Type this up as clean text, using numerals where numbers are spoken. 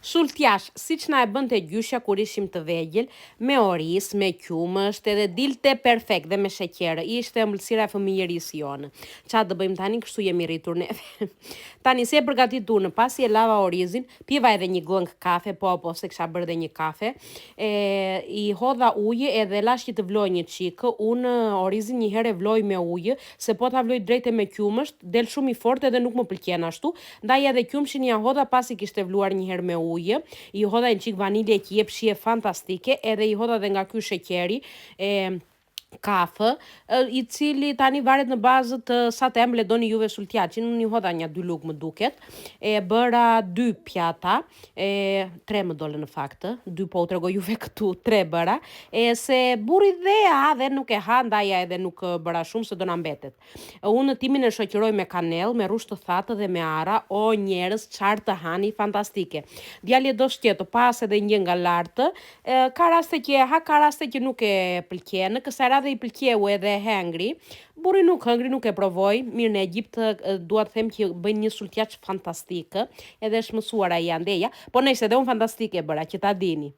Sultjash, siç na e bënte gjyshja kur ishim të vegjël, me oris, me qumësht, edhe dilte perfekt dhe me sheqer. Ishte ëmbëlsira e fëmijërisë jonë. Çfarë do bëjmë tani, kështu jemi rritur neve. Tani si e përgatitur në pasi e lava orizin, piva edhe një gëng kafe, po se kisha bërë edhe një kafe. I hodha ujë edhe lash që të vloj një çikë. Unë orizin një herë e vloj me ujë, se po ta vloj drejt me qumësht, del shumë i fortë edhe nuk më pëlqen ashtu. Ndaj edhe qumshin ja hodha pasi kishte vluar një herë me ujë, i hodha një çik vanilje që jep shije fantastike, edhe i hodha dhe nga ky sheqeri, kafe, i cili tani varet në bazë të sa të emble doni juve sultjaçin. Unë i hodha një 2 lugë më duket, e bëra 2 pjata, 3 më dole në fakt, 2 po u tregoj juve këtu, 3 bëra, se burri dhe nuk e ha, ndaja edhe nuk bëra shumë se do na mbetet. Unë timin e shoqëroj me kanell, me rrush të thatë dhe me ara, o njerëz, çfarë të hani fantastike. Djalë do shqeto, pas edhe një nga lartë, ka raste që e ha, ka raste që nuk e pëlqen, kësaj radhe i pëlqeu edhe hengri. Burri nuk hëngri, nuk e provoj. Mirë, në Egjipt dua të them që bëjnë një sultjaç fantastik, edhe është mësuar ai andeja, po nëse edhe unë fantastike bëra, që ta dini.